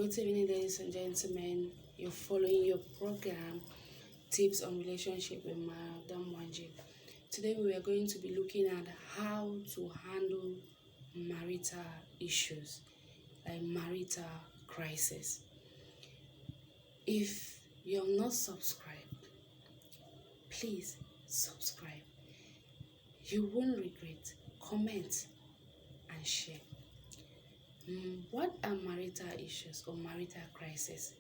Good evening, ladies and gentlemen. You're following your program, Tips on Relationship with Madam Wanji. Today we are going to be looking at how to handle marital issues, like marital crisis. If you're not subscribed, please subscribe. You won't regret. Comment and share. What are marital issues or marital crisis?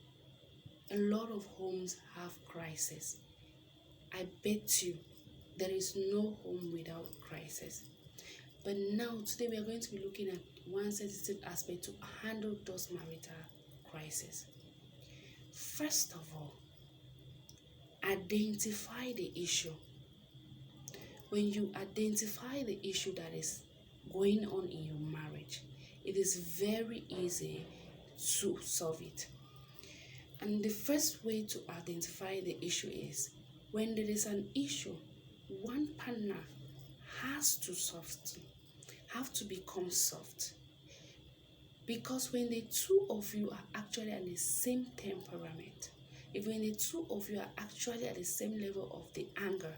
A lot of homes have crisis. I bet you there is no home without crisis. But now, today we are going to be looking at one sensitive aspect to handle those marital crises. First of all, identify the issue. When you identify the issue that is going on in your marriage, it is very easy to solve it. And the first way to identify the issue is when there is an issue, one partner has to become soft. Because when the two of you are actually at the same temperament, if when the two of you are actually at the same level of the anger,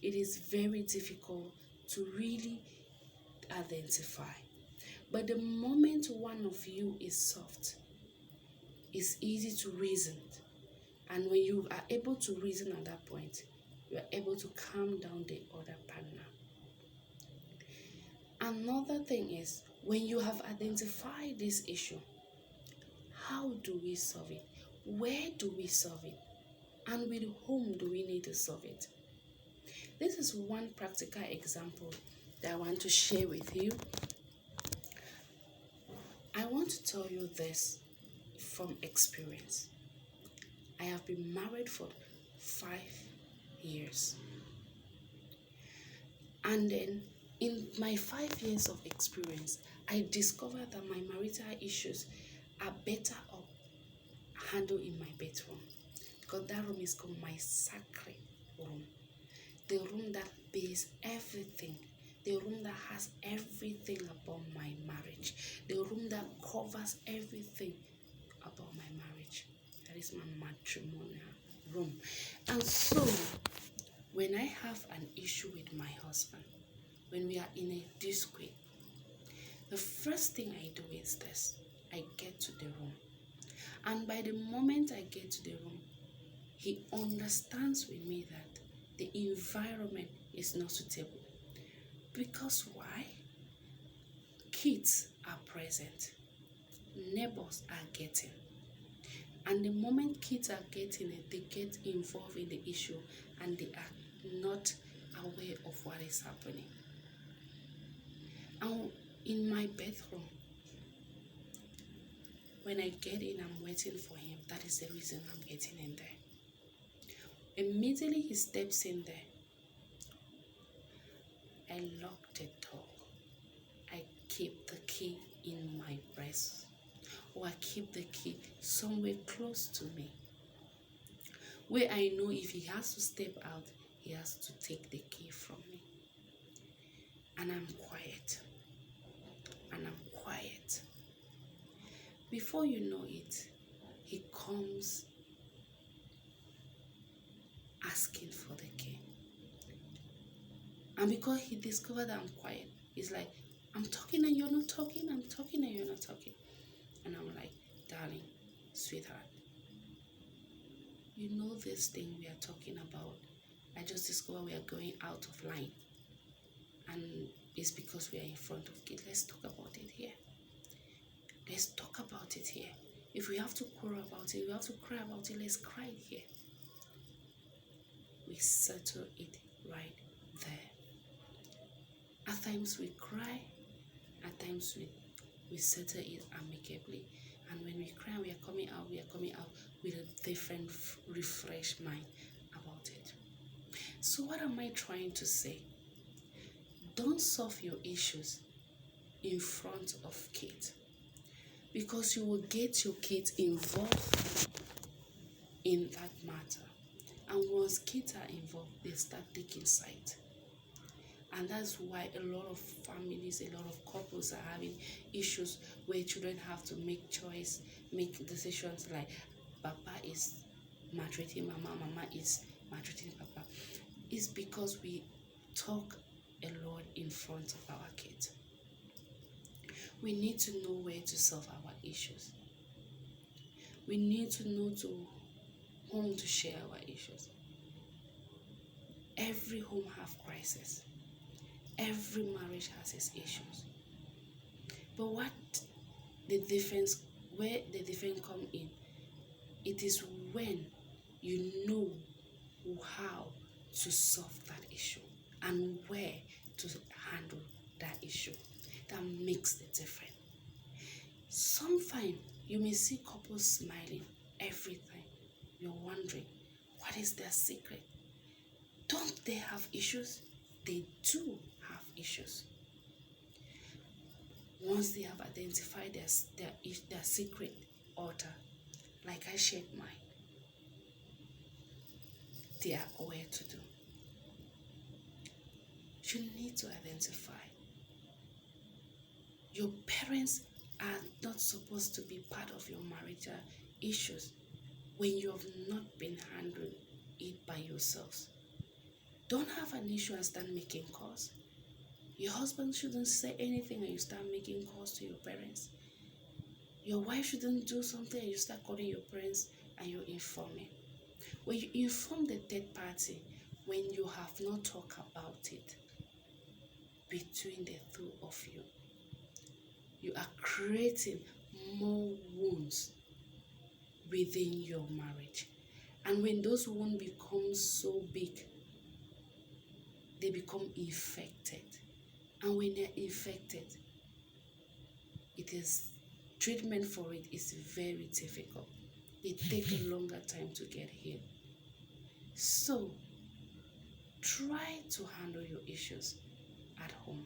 it is very difficult to really identify. But the moment one of you is soft, it's easy to reason. And when you are able to reason at that point, you are able to calm down the other partner. Another thing is, when you have identified this issue, how do we solve it? Where do we solve it? And with whom do we need to solve it? This is one practical example that I want to share with you. I want to tell you this from experience. I have been married for 5 years. And then in my 5 years of experience, I discovered that my marital issues are better handled in my bedroom. Because that room is called my sacred room. The room that bears everything. The room that has everything about my marriage. The room that covers everything about my marriage. That is my matrimonial room. And so, when I have an issue with my husband, when we are in a dispute, the first thing I do is this. I get to the room. And by the moment I get to the room, he understands with me that the environment is not suitable. Because why? Kids are present. Neighbors are getting. And the moment kids are getting it, they get involved in the issue and they are not aware of what is happening. And in my bedroom, when I get in, I'm waiting for him. That is the reason I'm getting in there. Immediately he steps in there. I lock the door. I keep the key in my breast. Or I keep the key somewhere close to me, where I know if he has to step out, he has to take the key from me. And I'm quiet. And I'm quiet. Before you know it, he comes asking for the key. And because he discovered that I'm quiet, he's like, I'm talking and you're not talking, I'm talking and you're not talking. And I'm like, darling, sweetheart, you know this thing we are talking about. I just discovered we are going out of line. And it's because we are in front of kids. Let's talk about it here. Let's talk about it here. If we have to quarrel about it, we have to cry about it, let's cry here. We settle it right there. At times we cry, at times we settle it amicably. And when we cry, we are coming out with a different, refreshed mind about it. So what am I trying to say? Don't solve your issues in front of kids, because you will get your kids involved in that matter. And once kids are involved, they start taking sides. And that's why a lot of families, a lot of couples are having issues where children have to make decisions like Papa is maltreating Mama, Mama is maltreating Papa. It's because we talk a lot in front of our kids. We need to know where to solve our issues. We need to know to whom to share our issues. Every home have crisis. Every marriage has its issues. But where the difference come in, it is when you know how to solve that issue and where to handle that issue. That makes the difference. Sometimes you may see couples smiling every time. You're wondering, what is their secret? Don't they have issues? They do have issues. Once they have identified their secret altar, like I shared mine, they are aware to do. You need to identify. Your parents are not supposed to be part of your marital issues when you have not been handling it by yourselves. Don't have an issue and start making calls. Your husband shouldn't say anything and you start making calls to your parents. Your wife shouldn't do something and you start calling your parents and you're informing. When you inform the third party, when you have not talked about it between the two of you, you are creating more wounds within your marriage. And when those wounds become so big, they become infected. And when they're infected, treatment for it is very difficult. It takes a longer time to get healed. So, try to handle your issues at home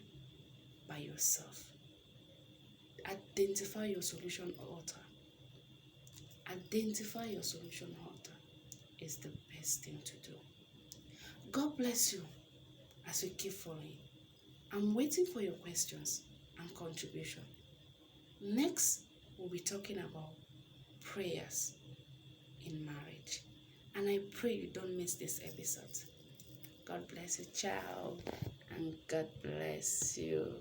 by yourself. Identify your solution altar. Identify your solution altar is the best thing to do. God bless you as you keep following. I'm waiting for your questions and contribution. Next, we'll be talking about prayers in marriage. And I pray you don't miss this episode. God bless you, child, and God bless you.